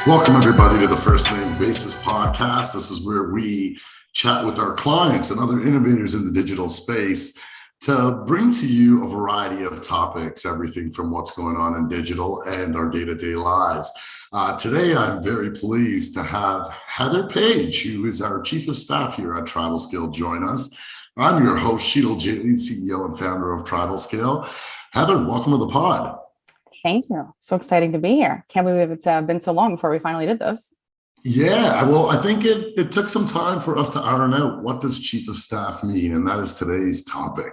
Welcome, everybody, to the First Name Basis podcast. This is where we chat with our clients and other innovators in the digital space to bring to you a variety of topics, everything from what's going on in digital and our day-to-day lives. Today, I'm very pleased to have Heather Page, who is our Chief of Staff here at TribalScale, join us. I'm your host, Sheetal Jaitly, CEO and founder of TribalScale. Heather, welcome to the pod. Thank you. So exciting to be here. Can't believe it's been so long before we finally did this. Yeah, well, I think it took some time for us to iron out what does chief of staff mean, and that is today's topic.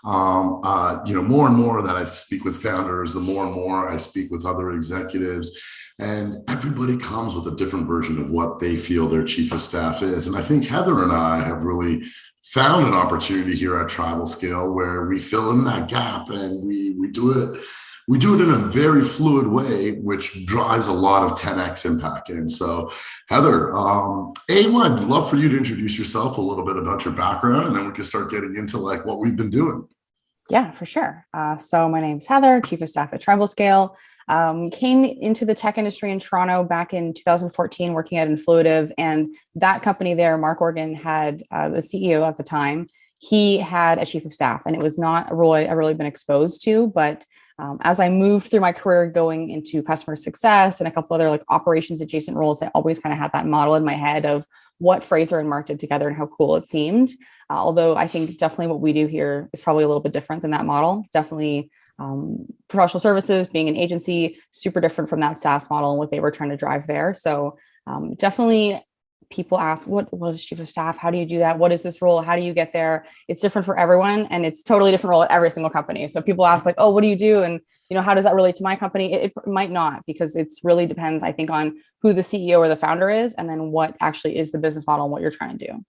More and more that I speak with founders, the more and more I speak with other executives, and everybody comes with a different version of what they feel their chief of staff is. And I think Heather and I have really found an opportunity here at TribalScale where we fill in that gap, and we do it. We do it in a very fluid way, which drives a lot of 10x impact. And so, Heather, I'd love for you to introduce yourself, a little bit about your background, and then we can start getting into like what we've been doing. Yeah, for sure. So my name's Heather, Chief of Staff at TribalScale. Came into the tech industry in Toronto back in 2014, working at Influitive, and that company there, Mark Organ, had the CEO at the time. He had a chief of staff, and it was not a role I've really been exposed to, but as I moved through my career going into customer success and a couple other like operations adjacent roles, I always kind of had that model in my head of what Fraser and Mark did together and how cool it seemed. Although I think definitely what we do here is probably a little bit different than that model. Definitely professional services, being an agency, super different from that SaaS model and what they were trying to drive there. So definitely people ask, what is chief of staff? How do you do that? What is this role? How do you get there? It's different for everyone. And it's totally different role at every single company. So people ask like, oh, what do you do? And, how does that relate to my company? It might not, because it's really depends, I think, on who the CEO or the founder is, and then what actually is the business model and what you're trying to do.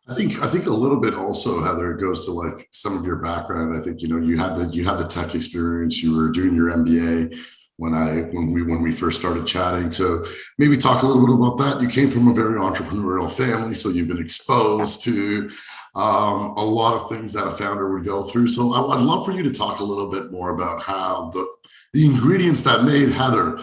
I think a little bit also, Heather, it goes to like some of your background. I think, you had the tech experience, you were doing your MBA when we first started chatting. So maybe talk a little bit about that. You came from a very entrepreneurial family, so you've been exposed to a lot of things that a founder would go through. So I'd love for you to talk a little bit more about how the ingredients that made Heather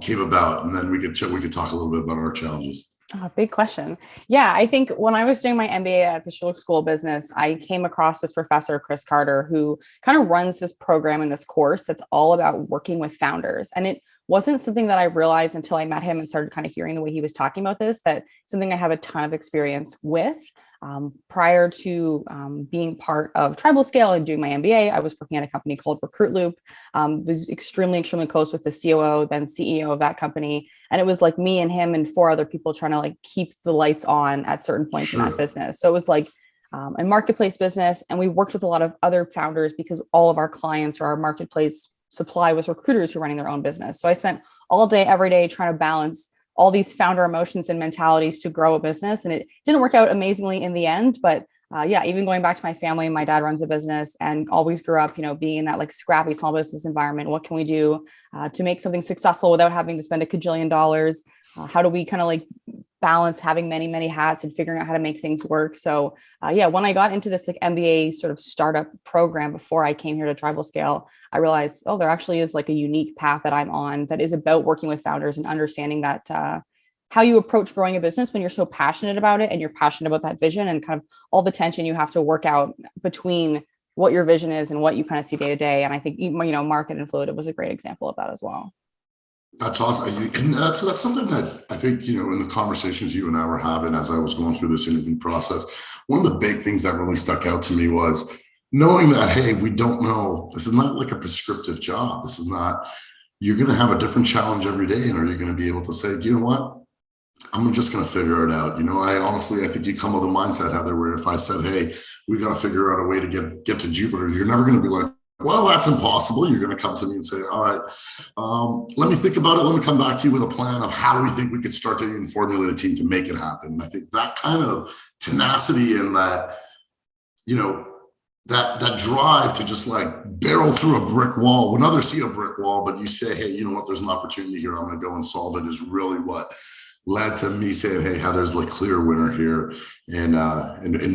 came about, and then we could talk a little bit about our challenges. Oh, big question. Yeah, I think when I was doing my MBA at the Sheetal School of Business, I came across this professor, Chris Carter, who kind of runs this program and this course that's all about working with founders. And it wasn't something that I realized until I met him and started kind of hearing the way he was talking about this, that something I have a ton of experience with. Prior to being part of TribalScale and doing my MBA, I was working at a company called Recruit Loop. Was extremely close with the COO, then CEO of that company. And it was like me and him and 4 other people trying to like keep the lights on at certain points in that business. So it was like a marketplace business. And we worked with a lot of other founders because all of our clients or our marketplace supply was recruiters who were running their own business. So I spent all day, every day trying to balance all these founder emotions and mentalities to grow a business. And it didn't work out amazingly in the end, but even going back to my family, my dad runs a business and always grew up, being in that like scrappy small business environment. What can we do to make something successful without having to spend $1 kajillion? How do we kind of like balance having many, many hats and figuring out how to make things work? So when I got into this like MBA sort of startup program before I came here to TribalScale, I realized, there actually is like a unique path that I'm on that is about working with founders and understanding that how you approach growing a business when you're so passionate about it and you're passionate about that vision and kind of all the tension you have to work out between what your vision is and what you kind of see day to day. And I think, Market and Influitive was a great example of that as well. That's awesome. And that's something that I think, in the conversations you and I were having as I was going through this interview process, one of the big things that really stuck out to me was knowing that, hey, we don't know, this is not like a prescriptive job. This is not, you're going to have a different challenge every day. And are you going to be able to say, do you know what? I'm just going to figure it out. I think you come with a mindset, Heather, where if I said, hey, we got to figure out a way to get to Jupiter, you're never going to be like, well, that's impossible. You're going to come to me and say, all right, let me think about it. Let me come back to you with a plan of how we think we could start to even formulate a team to make it happen. And I think that kind of tenacity and that, that drive to just like barrel through a brick wall when others see a brick wall, but you say, hey, you know what, there's an opportunity here. I'm going to go and solve it is really what led to me saying, hey, Heather's the clear winner here, and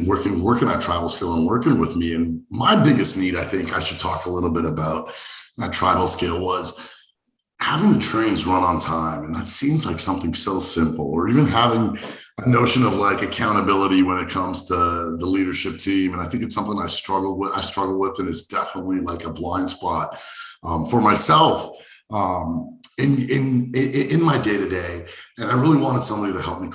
working at TribalScale and working with me. And my biggest need, I think I should talk a little bit about at TribalScale was having the trains run on time, and that seems like something so simple, or even having a notion of like accountability when it comes to the leadership team. And I think it's something I struggle with, and it's definitely like a blind spot for myself in my day to day. And I really wanted somebody to help me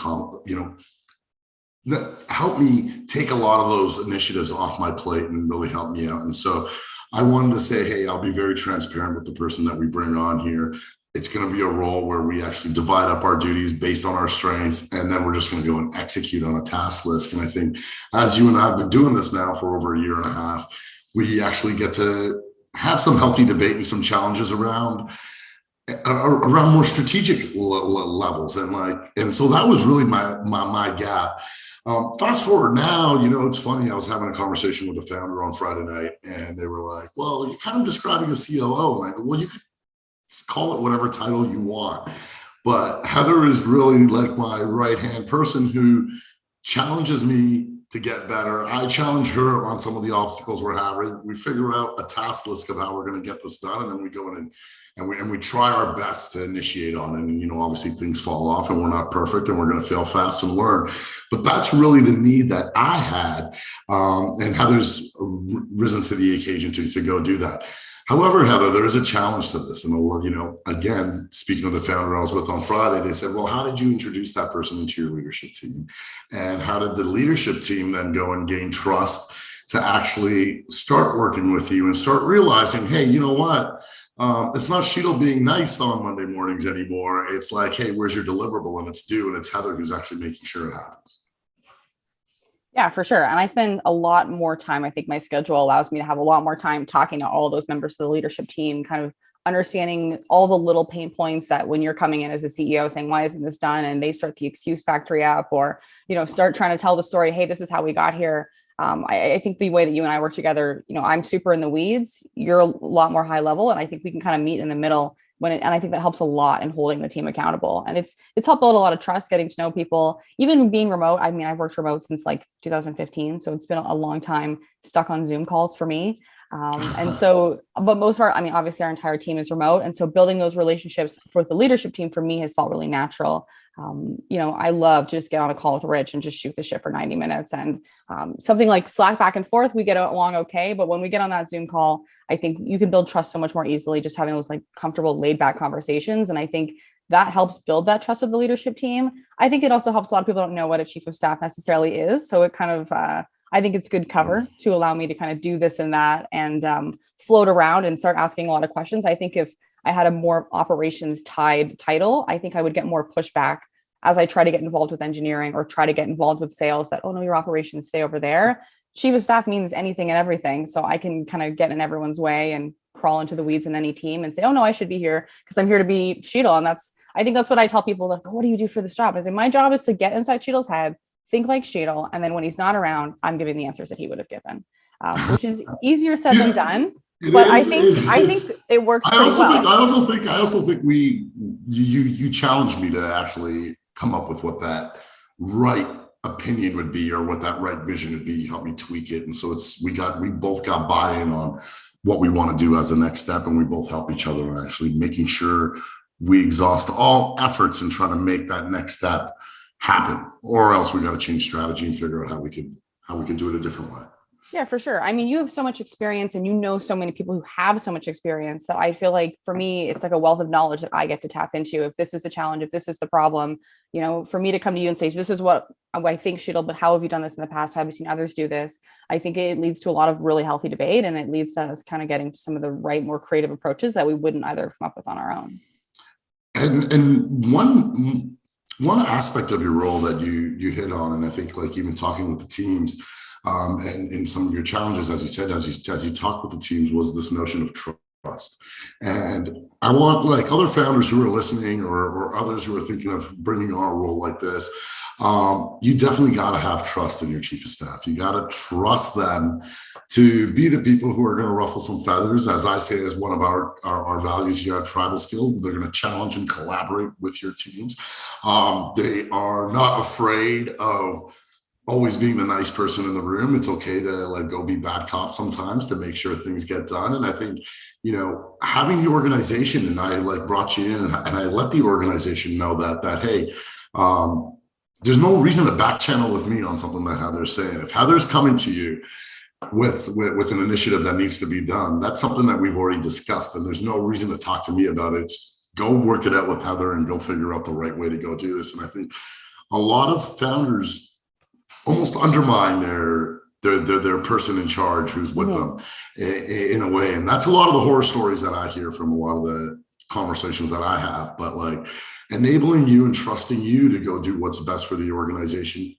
help me take a lot of those initiatives off my plate and really help me out. And so I wanted to say, hey, I'll be very transparent with the person that we bring on here. It's going to be a role where we actually divide up our duties based on our strengths, and then we're just going to go and execute on a task list. And I think as you and I have been doing this now for over a year and a half, we actually get to have some healthy debate and some challenges around more strategic levels. And so that was really my gap. Fast forward now, it's funny. I was having a conversation with a founder on Friday night, and they were like, well, you're kind of describing a COO. And I go, well, you could call it whatever title you want. But Heather is really like my right-hand person who challenges me to get better. I challenge her on some of the obstacles we're having. We figure out a task list of how we're going to get this done, and then we go in and we try our best to initiate on it. And obviously things fall off, and we're not perfect, and we're going to fail fast and learn. But that's really the need that I had, and Heather's risen to the occasion to go do that. However, Heather, there is a challenge to this. And, again, speaking of the founder I was with on Friday, they said, well, how did you introduce that person into your leadership team? And how did the leadership team then go and gain trust to actually start working with you and start realizing, hey, you know what? It's not Sheetal being nice on Monday mornings anymore. It's like, hey, where's your deliverable? And it's due. And it's Heather who's actually making sure it happens. Yeah, for sure. And I spend a lot more time. I think my schedule allows me to have a lot more time talking to all of those members of the leadership team, kind of understanding all the little pain points that when you're coming in as a CEO saying, why isn't this done? And they start the excuse factory up, or, start trying to tell the story. Hey, this is how we got here. I think the way that you and I work together, I'm super in the weeds. You're a lot more high level. And I think we can kind of meet in the middle and I think that helps a lot in holding the team accountable. And it's helped build a lot of trust, getting to know people, even being remote. I mean, I've worked remote since like 2015. So it's been a long time stuck on Zoom calls for me. And so, but most of obviously our entire team is remote. And so building those relationships for the leadership team for me has felt really natural. I love to just get on a call with Rich and just shoot the shit for 90 minutes. And something like Slack back and forth, we get along okay. But when we get on that Zoom call, I think you can build trust so much more easily just having those like comfortable, laid back conversations. And I think that helps build that trust with the leadership team. I think it also helps a lot of people don't know what a chief of staff necessarily is. So it kind of, I think it's good cover to allow me to kind of do this and that and float around and start asking a lot of questions. I think if I had a more operations tied title, I think I would get more pushback as I try to get involved with engineering or try to get involved with sales that, oh no, your operations stay over there. Chief of staff means anything and everything. So I can kind of get in everyone's way and crawl into the weeds in any team and say, oh no, I should be here because I'm here to be Sheetal. And I think that's what I tell people, like, what do you do for this job? I say, my job is to get inside Sheetal's head, think like Sheetal, and then when he's not around, I'm giving the answers that he would have given, which is easier said than done. But I think it works. I also think you challenged me to actually come up with what that right opinion would be or what that right vision would be. You helped me tweak it, and so we both got buy-in on what we want to do as the next step, and we both help each other in actually making sure we exhaust all efforts in trying to make that next step happen, or else we got to change strategy and figure out how we can do it a different way. Yeah, for sure. I mean, you have so much experience and so many people who have so much experience that I feel like for me, it's like a wealth of knowledge that I get to tap into. If this is the challenge, if this is the problem, for me to come to you and say, this is what I think, Sheetal, but how have you done this in the past? How have you seen others do this? I think it leads to a lot of really healthy debate, and it leads to us kind of getting to some of the right, more creative approaches that we wouldn't either come up with on our own. And one aspect of your role that you hit on, and I think like even talking with the teams, and in some of your challenges, as you said, as you talk with the teams, was this notion of trust. And I want like other founders who are listening or others who are thinking of bringing on a role like this, you definitely got to have trust in your chief of staff. You got to trust them to be the people who are going to ruffle some feathers. As I say, as one of our values here at TribalScale, they're going to challenge and collaborate with your teams. They are not afraid of always being the nice person in the room. It's okay to like go be bad cop sometimes to make sure things get done. And I think, having the organization, and I like brought you in and I let the organization know that, hey, there's no reason to back channel with me on something that Heather's saying. If Heather's coming to you with an initiative that needs to be done, that's something that we've already discussed, and there's no reason to talk to me about it. Just go work it out with Heather and go figure out the right way to go do this. And I think a lot of founders almost undermine their person in charge who's with them in a way, and that's a lot of the horror stories that I hear from a lot of the conversations that I have. But like enabling you and trusting you to go do what's best for the organization,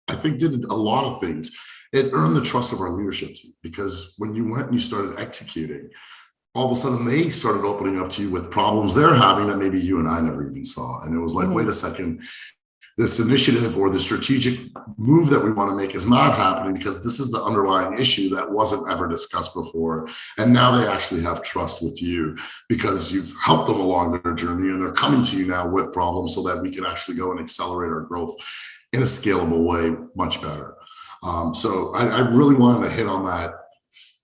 I think did a lot of things. It earned the trust of our leadership team, because when you went and you started executing, all of a sudden they started opening up to you with problems they're having that maybe you and I never even saw. And it was like, wait a second, this initiative or the strategic move that we want to make is not happening because this is the underlying issue that wasn't ever discussed before. And now they actually have trust with you because you've helped them along their journey, and they're coming to you now with problems so that we can actually go and accelerate our growth in a scalable way much better. So I really wanted to hit on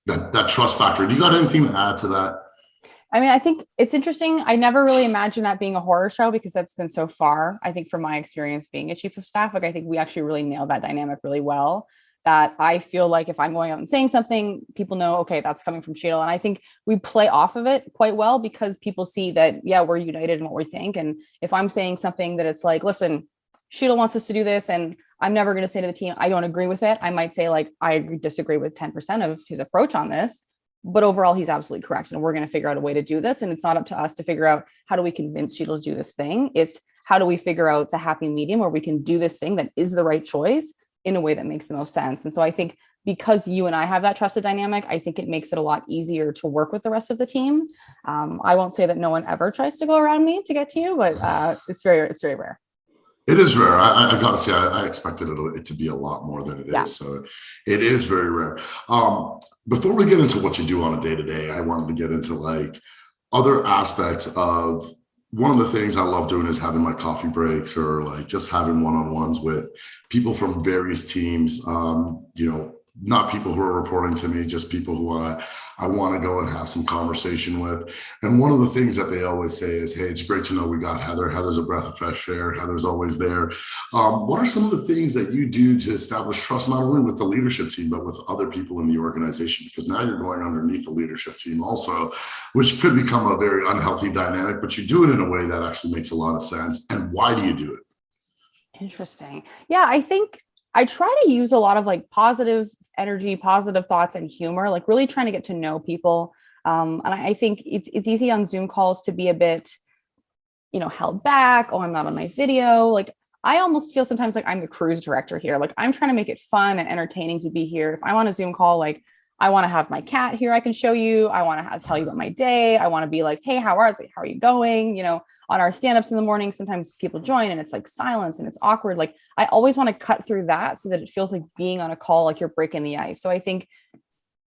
that trust factor. Do you got anything to add to that? I mean, I think it's interesting. I never really imagined that being a horror show because that's been so far. I think from my experience being a chief of staff, like I think we actually really nailed that dynamic really well. That I feel like if I'm going out and saying something, people know, okay, that's coming from Sheetal. And I think we play off of it quite well because people see that, yeah, we're united in what we think. And if I'm saying something that it's like, listen, Sheetal wants us to do this, and I'm never going to say to the team, I don't agree with it. I might say like, I disagree with 10% of his approach on this. But overall, he's absolutely correct. And we're going to figure out a way to do this. And it's not up to us to figure out how do we convince Sheetal to do this thing. It's how do we figure out the happy medium where we can do this thing that is the right choice in a way that makes the most sense. And so I think because you and I have that trusted dynamic, I think it makes it a lot easier to work with the rest of the team. I won't say that no one ever tries to go around me to get to you, but it's very rare. It is rare. I gotta say, I expected it to be a lot more than it is. So it is very rare. Before we get into what you do on a day-to-day, I wanted to get into like other aspects of one of the things I love doing is having my coffee breaks or like just having one-on-ones with people from various teams, not people who are reporting to me, just people who I want to go and have some conversation with. And one of the things that they always say is, hey, it's great to know we got Heather. Heather's a breath of fresh air. Heather's always there. What are some of the things that you do to establish trust, not only with the leadership team, but with other people in the organization? Because now you're going underneath the leadership team also, which could become a very unhealthy dynamic, but you do it in a way that actually makes a lot of sense. And why do you do it? Interesting. Yeah, I think I try to use a lot of like positive energy, positive thoughts, and humor, like really trying to get to know people. And I think it's easy on Zoom calls to be a bit, held back. Oh, I'm not on my video. Like I almost feel sometimes like I'm the cruise director here. Like I'm trying to make it fun and entertaining to be here. If I'm on a Zoom call, like I want to have my cat here I can show you. I want to tell you about my day. I want to be like, hey, how are you going? On our stand-ups in the morning, sometimes people join and it's like silence and it's awkward. Like I always want to cut through that so that it feels like being on a call, like you're breaking the ice. So I think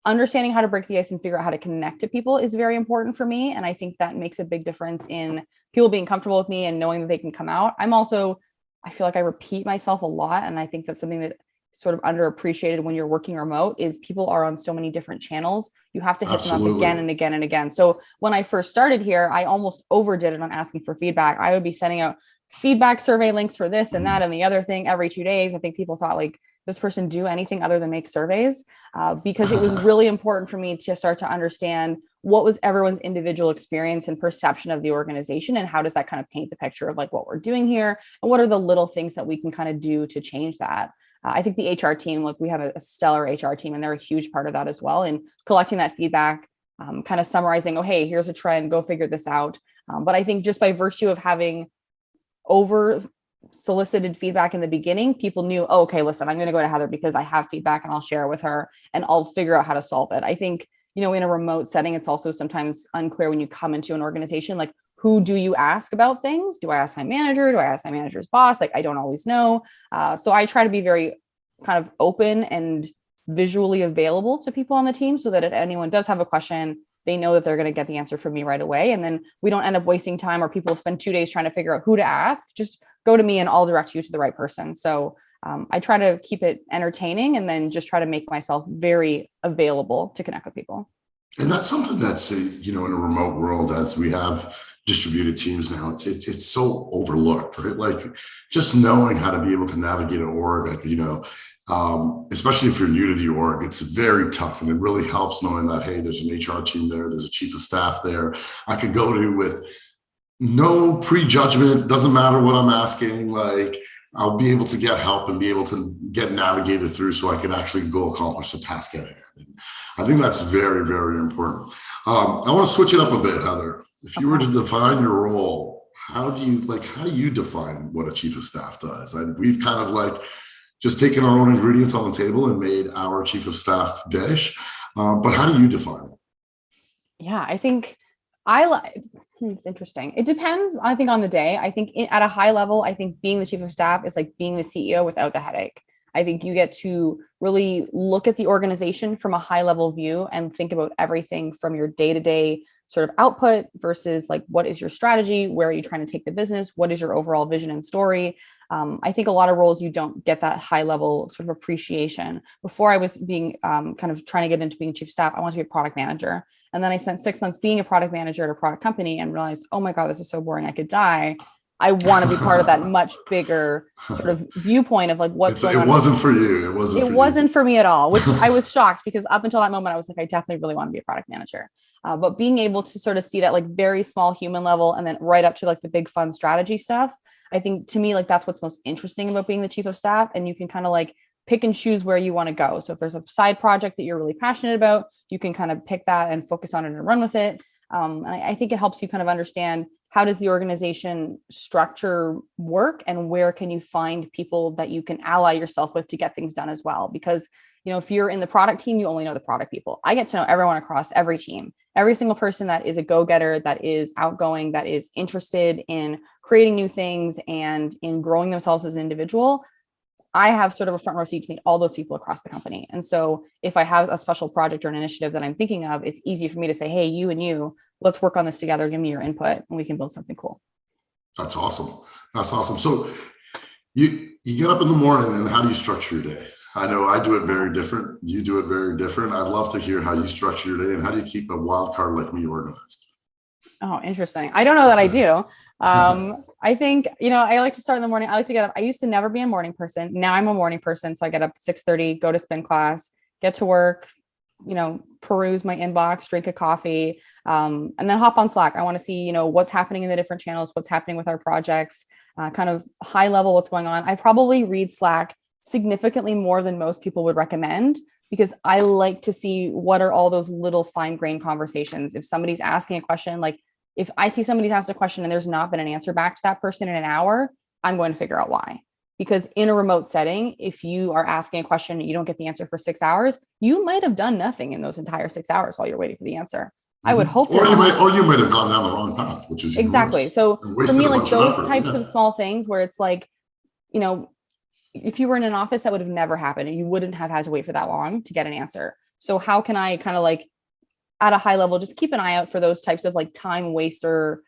understanding how to break the ice and figure out how to connect to people is very important for me. And I think that makes a big difference in people being comfortable with me and knowing that they can come out. I feel like I repeat myself a lot. And I think that's something that sort of underappreciated when you're working remote is people are on so many different channels. You have to hit them up again and again and again. So when I first started here, I almost overdid it on asking for feedback. I would be sending out feedback survey links for this and that and the other thing every 2 days. I think people thought like, this person do anything other than make surveys? Because it was really important for me to start to understand what was everyone's individual experience and perception of the organization, and how does that kind of paint the picture of like what we're doing here, and what are the little things that we can kind of do to change that. I think the HR team, like we have a stellar HR team, and they're a huge part of that as well. And collecting that feedback, kind of summarizing, oh, hey, here's a trend, go figure this out. But I think just by virtue of having over solicited feedback in the beginning, people knew, oh, okay, listen, I'm going to go to Heather because I have feedback and I'll share it with her and I'll figure out how to solve it. I think, in a remote setting, it's also sometimes unclear when you come into an organization, like, who do you ask about things? Do I ask my manager? Do I ask my manager's boss? Like, I don't always know. So I try to be very kind of open and visually available to people on the team so that if anyone does have a question, they know that they're going to get the answer from me right away. And then we don't end up wasting time or people spend 2 days trying to figure out who to ask. Just go to me and I'll direct you to the right person. So I try to keep it entertaining and then just try to make myself very available to connect with people. And that's something that's, in a remote world, as we have distributed teams now, it's so overlooked, right? Like just knowing how to be able to navigate an org, like, especially if you're new to the org, it's very tough. And it really helps knowing that, hey, there's an HR team there, there's a chief of staff there I could go to with no prejudgment. Doesn't matter what I'm asking. Like I'll be able to get help and be able to get navigated through so I can actually go accomplish the task at hand. And I think that's very, very important. I want to switch it up a bit, Heather. If you were to define your role, how do you define what a chief of staff does? And we've kind of like just taken our own ingredients on the table and made our chief of staff dish. But how do you define it? Yeah, I think it's interesting. It depends, I think, on the day. I think at a high level, I think being the chief of staff is like being the CEO without the headache. I think you get to really look at the organization from a high level view and think about everything from your day-to-day sort of output versus like, what is your strategy? Where are you trying to take the business? What is your overall vision and story? I think a lot of roles, you don't get that high level sort of appreciation. Before I was being kind of trying to get into being chief of staff, I wanted to be a product manager. And then I spent 6 months being a product manager at a product company and realized, oh my God, this is so boring. I could die. I want to be part of that much bigger sort of viewpoint of like what's going on. It wasn't for you. It wasn't for me at all, which I was shocked because up until that moment, I was like, I definitely really want to be a product manager. But being able to sort of see that like very small human level and then right up to like the big fun strategy stuff, I think to me, like that's what's most interesting about being the chief of staff. And you can kind of like pick and choose where you want to go. So if there's a side project that you're really passionate about, you can kind of pick that and focus on it and run with it. And I think it helps you kind of understand how does the organization structure work and where can you find people that you can ally yourself with to get things done as well. Because, if you're in the product team, you only know the product people. I get to know everyone across every team, every single person that is a go-getter, that is outgoing, that is interested in creating new things and in growing themselves as an individual. I have sort of a front row seat to meet all those people across the company. And so if I have a special project or an initiative that I'm thinking of, it's easy for me to say, hey, you and you, let's work on this together. Give me your input and we can build something cool. That's awesome. That's awesome. So you get up in the morning and how do you structure your day? I know I do it very different. You do it very different. I'd love to hear how you structure your day and how do you keep a wild card like me organized? Oh, interesting. I don't know that I do. I think, I like to start in the morning. I like to get up. I used to never be a morning person. Now I'm a morning person. So I get up at 6:30, go to spin class, get to work, peruse my inbox, drink a coffee, and then hop on Slack. I want to see, what's happening in the different channels, what's happening with our projects, kind of high level, what's going on. I probably read Slack significantly more than most people would recommend because I like to see what are all those little fine grained conversations. If somebody's asking a question, like if I see somebody's asked a question and there's not been an answer back to that person in an hour, I'm going to figure out why. Because in a remote setting, if you are asking a question and you don't get the answer for 6 hours, you might have done nothing in those entire 6 hours while you're waiting for the answer. I would hope. Or you might have gone down the wrong path, which is exactly. So for me, like those types of small things where it's like, if you were in an office, that would have never happened. You wouldn't have had to wait for that long to get an answer. So how can I kind of like at a high level, just keep an eye out for those types of like time waster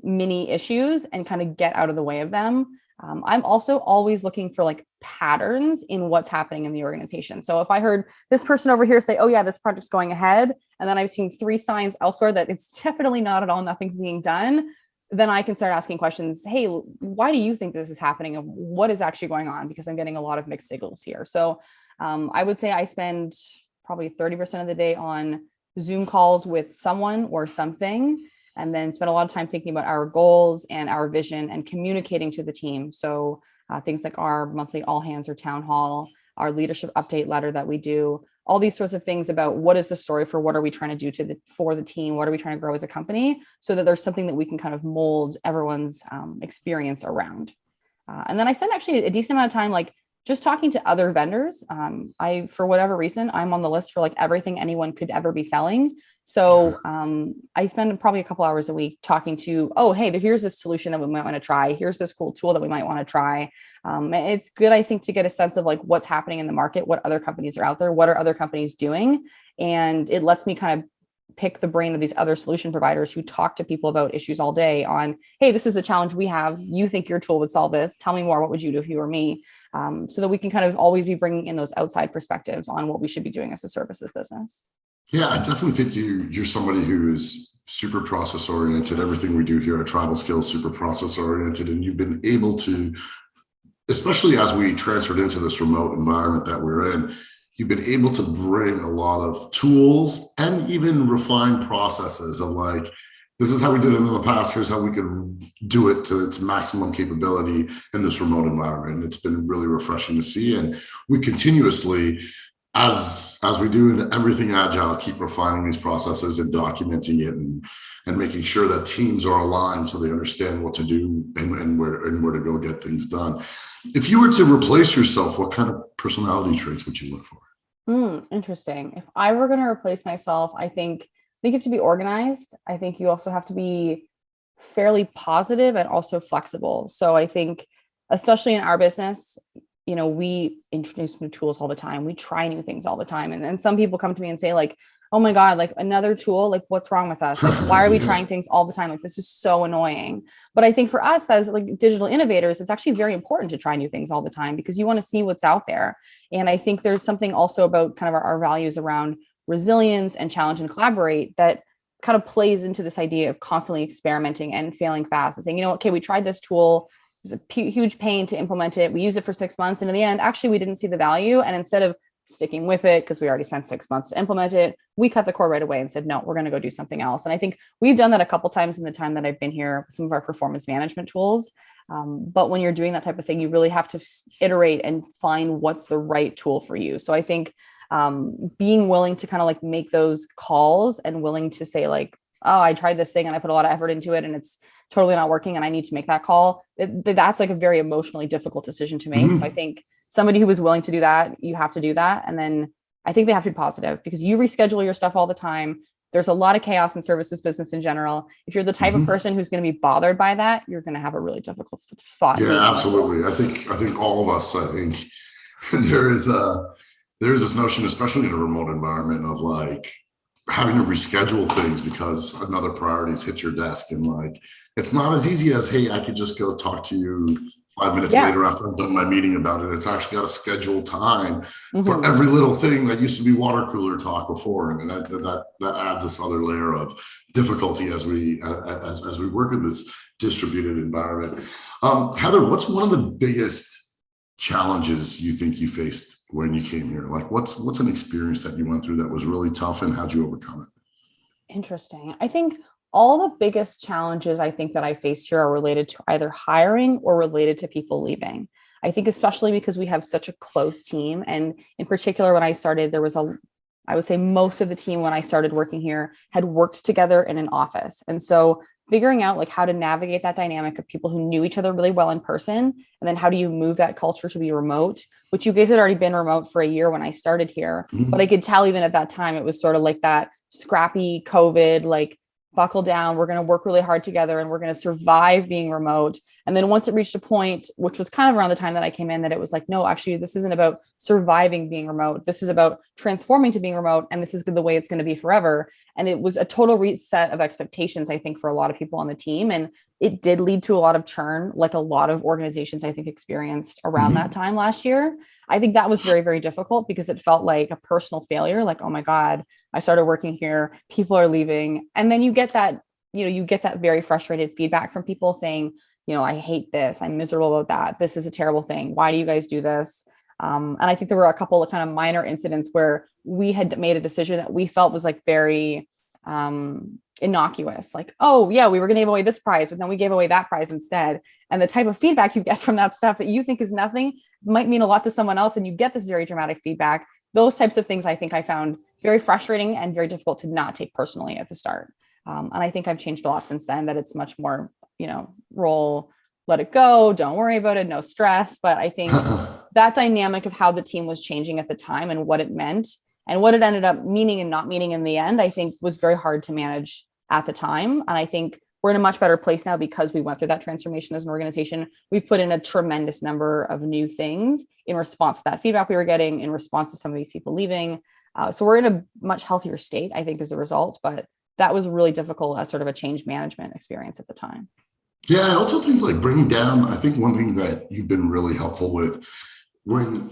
mini issues and kind of get out of the way of them. I'm also always looking for like patterns in what's happening in the organization. So if I heard this person over here say, oh yeah, this project's going ahead, and then I've seen 3 signs elsewhere that it's definitely not at all, nothing's being done, then I can start asking questions. Hey, why do you think this is happening? And what is actually going on? Because I'm getting a lot of mixed signals here. So I would say I spend probably 30% of the day on Zoom calls with someone or something, and then spend a lot of time thinking about our goals and our vision and communicating to the team. So things like our monthly all hands or town hall, our leadership update letter that we do, all these sorts of things about what is the story for what are we trying to do for the team? What are we trying to grow as a company so that there's something that we can kind of mold everyone's experience around. And then I spend actually a decent amount of time, like just talking to other vendors. For whatever reason, I'm on the list for like everything anyone could ever be selling. So I spend probably a couple hours a week talking to, oh, hey, here's this solution that we might want to try. Here's this cool tool that we might want to try. It's good, I think, to get a sense of like what's happening in the market, what other companies are out there, what are other companies doing. And it lets me kind of pick the brain of these other solution providers who talk to people about issues all day on, hey, this is the challenge we have. You think your tool would solve this. Tell me more. What would you do if you were me? So that we can kind of always be bringing in those outside perspectives on what we should be doing as a services business. Yeah, I definitely think you're somebody who is super process oriented. Everything we do here at TribalScale is super process oriented, and you've been able to, especially as we transferred into this remote environment that we're in, you've been able to bring a lot of tools and even refined processes of like, this is how we did it in the past. Here's how we can do it to its maximum capability in this remote environment. It's been really refreshing to see. And we continuously, as we do in everything agile, keep refining these processes and documenting it and making sure that teams are aligned so they understand what to do and where to go get things done. If you were to replace yourself, what kind of personality traits would you look for? Interesting. If I were going to replace myself, I think you have to be organized. I think you also have to be fairly positive and also flexible. So I think, especially in our business, we introduce new tools all the time. We try new things all the time. And some people come to me and say like, oh my God, like another tool, like what's wrong with us? Like, why are we trying things all the time? Like, this is so annoying. But I think for us as like digital innovators, it's actually very important to try new things all the time because you want to see what's out there. And I think there's something also about kind of our values around resilience and challenge and collaborate that kind of plays into this idea of constantly experimenting and failing fast and saying, okay, we tried this tool. It was a huge pain to implement it. We used it for 6 months. And in the end, actually, we didn't see the value. And instead of sticking with it, because we already spent 6 months to implement it, we cut the cord right away and said, no, we're going to go do something else. And I think we've done that a couple of times in the time that I've been here, with some of our performance management tools. But when you're doing that type of thing, you really have to iterate and find what's the right tool for you. So I think being willing to kind of like make those calls and willing to say like, oh, I tried this thing and I put a lot of effort into it and it's totally not working and I need to make that call. That's like a very emotionally difficult decision to make. So I think somebody who is willing to do that, you have to do that. And then I think they have to be positive because you reschedule your stuff all the time. There's a lot of chaos in services business in general. If you're the type of person who's going to be bothered by that, you're going to have a really difficult spot. Yeah, absolutely. I think all of us, there is this notion, especially in a remote environment, of like having to reschedule things because another priority's hit your desk. And like, it's not as easy as, hey, I could just go talk to you 5 minutes later after I've done my meeting about it. It's actually got to schedule time for every little thing that used to be water cooler talk before. And that adds this other layer of difficulty as we work in this distributed environment. Heather, what's one of the biggest challenges you think you faced when you came here? Like what's an experience that you went through that was really tough and how'd you overcome it? Interesting. I think all the biggest challenges I think that I faced here are related to either hiring or related to people leaving. I think especially because we have such a close team. And in particular, when I started, there was I would say most of the team when I started working here had worked together in an office. And so figuring out like how to navigate that dynamic of people who knew each other really well in person, and then how do you move that culture to be remote, which you guys had already been remote for a year when I started here. But I could tell even at that time, it was sort of like that scrappy COVID, like buckle down, we're going to work really hard together and we're going to survive being remote. And then once it reached a point, which was kind of around the time that I came in, that it was like, no, actually, this isn't about surviving being remote. This is about transforming to being remote. And this is the way it's going to be forever. And it was a total reset of expectations, I think, for a lot of people on the team. And it did lead to a lot of churn, like a lot of organizations, I think, experienced around that time last year. I think that was very, very difficult because it felt like a personal failure. Like, oh my God, I started working here, people are leaving. And then you get that, you get that very frustrated feedback from people saying, I hate this. I'm miserable about that. This is a terrible thing. Why do you guys do this? And I think there were a couple of kind of minor incidents where we had made a decision that we felt was like very innocuous. Like, oh yeah, we were going to give away this prize, but then we gave away that prize instead. And the type of feedback you get from that stuff that you think is nothing might mean a lot to someone else. And you get this very dramatic feedback. Those types of things I think I found very frustrating and very difficult to not take personally at the start. And I think I've changed a lot since then, that it's much more, roll, let it go, don't worry about it, no stress. But I think that dynamic of how the team was changing at the time and what it meant and what it ended up meaning and not meaning in the end, I think was very hard to manage at the time. And I think we're in a much better place now because we went through that transformation as an organization. We've put in a tremendous number of new things in response to that feedback we were getting, in response to some of these people leaving. So we're in a much healthier state, I think, as a result. But that was really difficult as sort of a change management experience at the time. Yeah, I also think like bringing down, I think one thing that you've been really helpful with when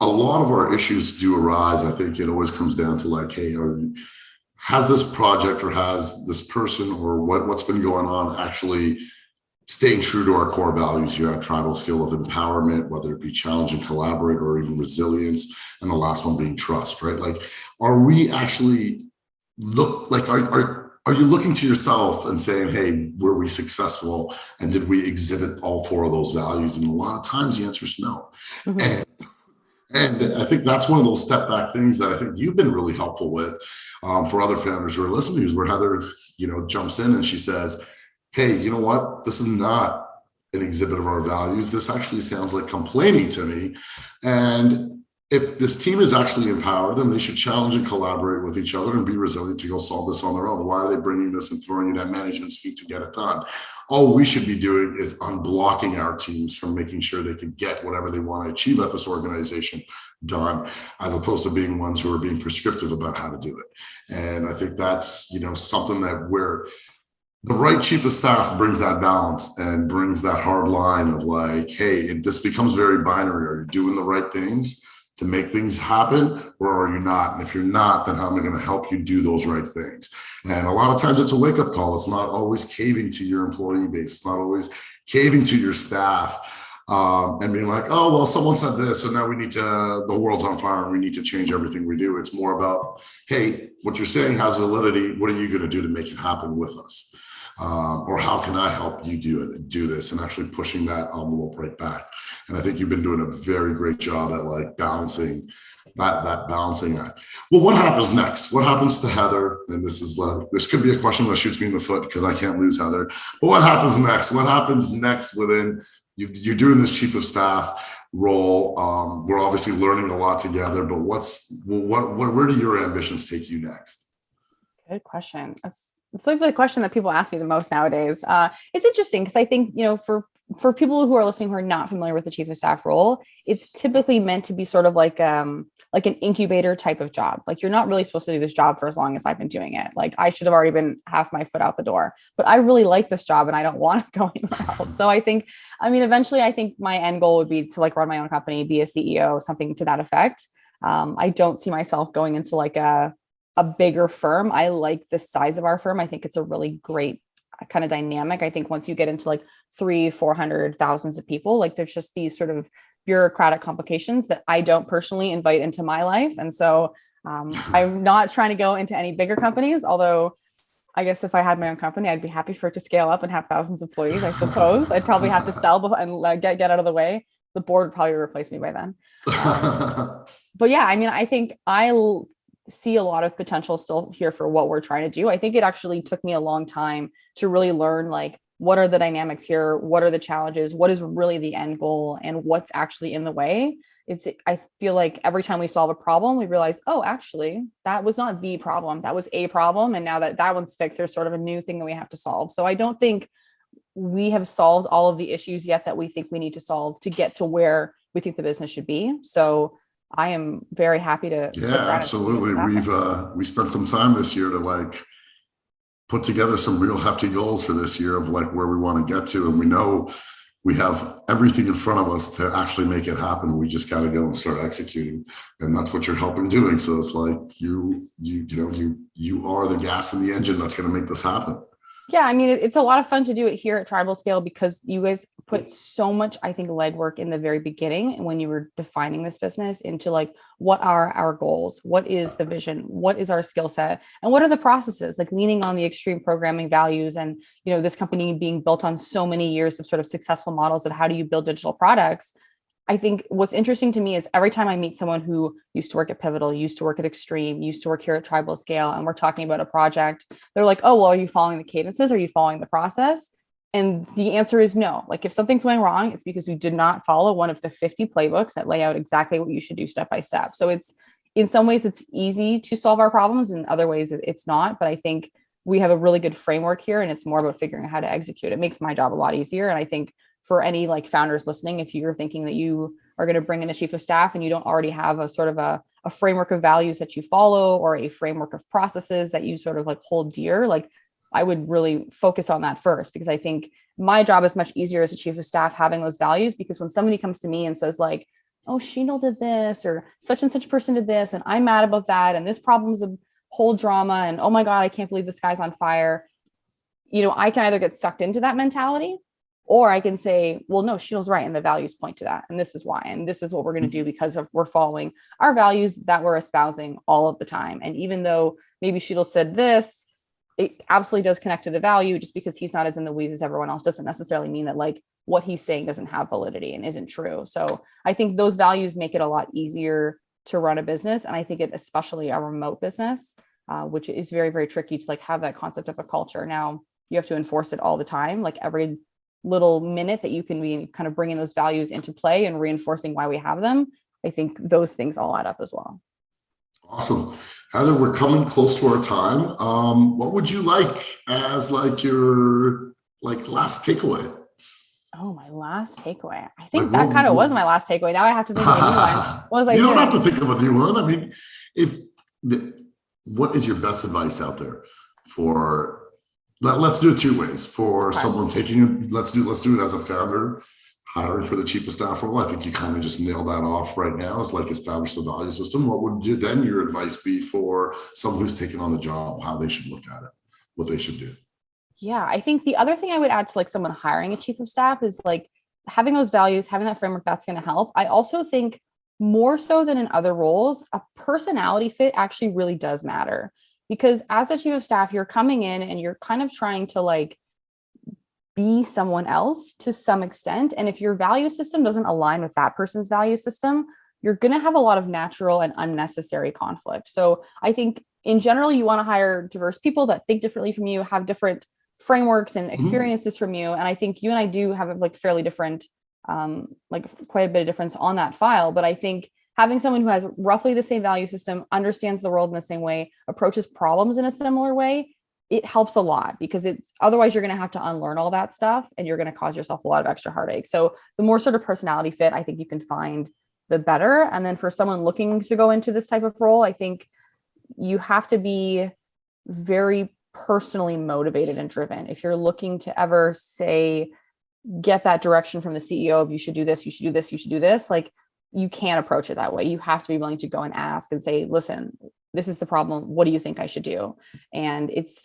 a lot of our issues do arise, I think it always comes down to like, hey, has this project or has this person or what's been going on actually staying true to our core values? You have TribalScale of empowerment, whether it be challenge and collaborate or even resilience, and the last one being trust, right? Like, are we actually are you looking to yourself and saying, hey, were we successful? And did we exhibit all four of those values? And a lot of times the answer is no. Mm-hmm. And I think that's one of those step back things that I think you've been really helpful with for other founders who are listening, is where Heather, jumps in and she says, hey, you know what? This is not an exhibit of our values. This actually sounds like complaining to me. And if this team is actually empowered, then they should challenge and collaborate with each other and be resilient to go solve this on their own. Why are they bringing this and throwing it at management's feet to get it done? All we should be doing is unblocking our teams from making sure they can get whatever they want to achieve at this organization done, as opposed to being ones who are being prescriptive about how to do it. And I think that's, something that where the right chief of staff brings that balance and brings that hard line of like, hey, this becomes very binary. Are you doing the right things to make things happen, or are you not? And if you're not, then how am I going to help you do those right things? And a lot of times it's a wake-up call. It's not always caving to your employee base. It's not always caving to your staff and being like, oh, well, someone said this, so now the world's on fire and we need to change everything we do. It's more about, hey, what you're saying has validity. What are you going to do to make it happen with us? Or how can I help you do this, and actually pushing that envelope right back. And I think you've been doing a very great job at like balancing that balancing act. Well, what happens next? What happens to Heather? And this could be a question that shoots me in the foot because I can't lose Heather. But what happens next? What happens next within you're doing this chief of staff role? We're obviously learning a lot together, but where do your ambitions take you next? Good question. It's like the question that people ask me the most nowadays. It's interesting because I think, for people who are listening who are not familiar with the chief of staff role, it's typically meant to be sort of like an incubator type of job. Like, you're not really supposed to do this job for as long as I've been doing it. Like, I should have already been half my foot out the door, but I really like this job and I don't want to go anywhere else. So eventually I think my end goal would be to like run my own company, be a CEO, something to that effect. I don't see myself going into like a bigger firm. I like the size of our firm. I think it's a really great kind of dynamic. I think once you get into like 300,000-400,000 of people, like there's just these sort of bureaucratic complications that I don't personally invite into my life. And so I'm not trying to go into any bigger companies, although I guess if I had my own company, I'd be happy for it to scale up and have thousands of employees, I suppose. I'd probably have to sell and get out of the way. The board would probably replace me by then. But yeah, I think I see a lot of potential still here for what we're trying to do. I think it actually took me a long time to really learn, like, what are the dynamics here? What are the challenges? What is really the end goal, and what's actually in the way? I feel like every time we solve a problem, we realize, oh, actually, that was not the problem. That was a problem. And now that one's fixed, there's sort of a new thing that we have to solve. So I don't think we have solved all of the issues yet that we think we need to solve to get to where we think the business should be. So I am very happy to. Yeah, absolutely. We spent some time this year to like put together some real hefty goals for this year of like where we want to get to. And we know we have everything in front of us to actually make it happen. We just got to go and start executing. And that's what you're helping doing. So it's like you are the gas in the engine that's going to make this happen. Yeah, it's a lot of fun to do it here at TribalScale because you guys put so much, I think, legwork in the very beginning when you were defining this business into like, what are our goals? What is the vision? What is our skill set? And what are the processes? Like leaning on the extreme programming values and, this company being built on so many years of sort of successful models of how do you build digital products. I think what's interesting to me is every time I meet someone who used to work at Pivotal, used to work at Extreme, used to work here at TribalScale, and we're talking about a project, they're like, oh, well, are you following the cadences? Are you following the process? And the answer is no. Like, if something's going wrong, it's because you did not follow one of the 50 playbooks that lay out exactly what you should do step by step. So in some ways it's easy to solve our problems. In other ways it's not. But I think we have a really good framework here, and it's more about figuring out how to execute. It makes my job a lot easier. And I think for any like founders listening, if you're thinking that you are going to bring in a chief of staff and you don't already have a sort of a a framework of values that you follow or a framework of processes that you sort of like hold dear, like I would really focus on that first, because I think my job is much easier as a chief of staff having those values, because when somebody comes to me and says like, oh, Sheetal did this or such and such person did this, and I'm mad about that, and this problem's a whole drama, and oh my God, I can't believe this guy's on fire. I can either get sucked into that mentality, or I can say, well, no, Sheetal's right, and the values point to that, and this is why, and this is what we're going to do because of we're following our values that we're espousing all of the time. And even though maybe Sheetal said this, it absolutely does connect to the value. Just because he's not as in the weeds as everyone else doesn't necessarily mean that like what he's saying doesn't have validity and isn't true. So I think those values make it a lot easier to run a business. And I think it, especially a remote business, which is very, very tricky to like have that concept of a culture. Now you have to enforce it all the time, like every little minute that you can be kind of bringing those values into play and reinforcing why we have them. I think those things all add up as well. Awesome. Heather, we're coming close to our time. What would you like as like your like last takeaway? Oh, my last takeaway. I think that kind of was my last takeaway. Now I have to think of a new one. What was I You doing? don't have to think of a new one. I mean, what is your best advice out there for, let's do it two ways. For someone taking it, let's do it as a founder, hiring for the chief of staff role. I think you kind of just nailed that off right now. It's like establish the value system. What would then your advice be for someone who's taking on the job, how they should look at it, what they should do? Yeah, I think the other thing I would add to like someone hiring a chief of staff is like having those values, having that framework, that's going to help. I also think more so than in other roles, a personality fit actually really does matter, because as a chief of staff, you're coming in and you're kind of trying to like be someone else to some extent. And if your value system doesn't align with that person's value system, you're going to have a lot of natural and unnecessary conflict. So I think in general, you want to hire diverse people that think differently from you, have different frameworks and experiences from you. And I think you and I do have like fairly different, like quite a bit of difference on that file. But I think having someone who has roughly the same value system, understands the world in the same way, approaches problems in a similar way, it helps a lot, because it's otherwise you're going to have to unlearn all that stuff and you're going to cause yourself a lot of extra heartache. So the more sort of personality fit I think you can find, the better. And then for someone looking to go into this type of role, I think you have to be very personally motivated and driven. If you're looking to ever say, get that direction from the CEO of you should do this, you should do this, you should do this, like you can't approach it that way. You have to be willing to go and ask and say, listen, this is the problem. What do you think I should do? And it's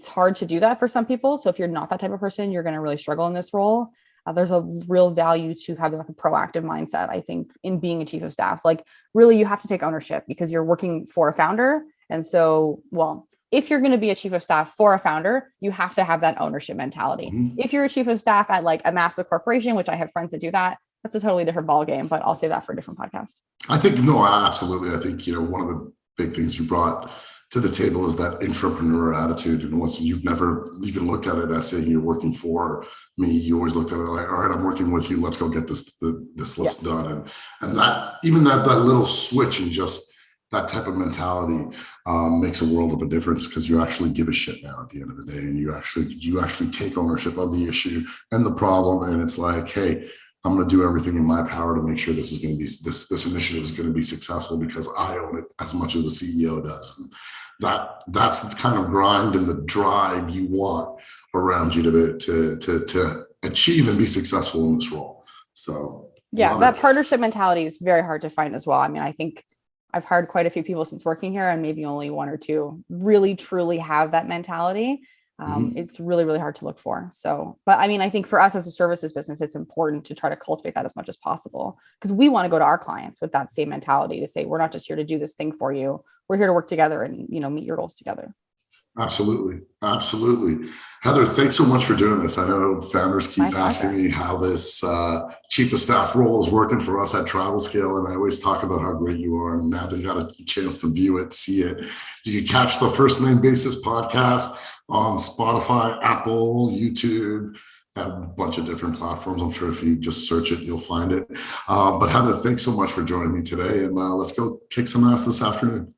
hard to do that for some people. So if you're not that type of person, you're going to really struggle in this role. There's a real value to having like a proactive mindset, I think, in being a chief of staff. Like really, you have to take ownership because you're working for a founder. And so, well, if you're going to be a chief of staff for a founder, you have to have that ownership mentality. If you're a chief of staff at like a massive corporation, which I have friends that do that, that's a totally different ballgame, but I'll say that for a different podcast. I think, no, absolutely. I think, one of the big things you brought to the table is that entrepreneur attitude. And once you've never even looked at it as saying you're working for me, you always looked at it like, all right, I'm working with you. Let's go get this list done. And that, even that little switch and just that type of mentality makes a world of a difference, because you actually give a shit now at the end of the day. And you actually take ownership of the issue and the problem. And it's like, hey, I'm going to do everything in my power to make sure this is going to be this initiative is going to be successful because I own it as much as the CEO does. And that's the kind of grind and the drive you want around you to achieve and be successful in this role. So yeah, that partnership mentality is very hard to find as well. I mean, I think I've hired quite a few people since working here, and maybe only one or two really truly have that mentality. It's really, really hard to look for. So, but I mean, I think for us as a services business, it's important to try to cultivate that as much as possible, because we want to go to our clients with that same mentality to say, we're not just here to do this thing for you. We're here to work together and, meet your goals together. Absolutely. Absolutely. Heather, thanks so much for doing this. I know founders keep asking me how this chief of staff role is working for us at TribalScale. And I always talk about how great you are. And now they got a chance to view it, see it. You can catch the First Name Basis podcast on Spotify, Apple, YouTube, a bunch of different platforms. I'm sure if you just search it, you'll find it. But Heather, thanks so much for joining me today. And let's go kick some ass this afternoon.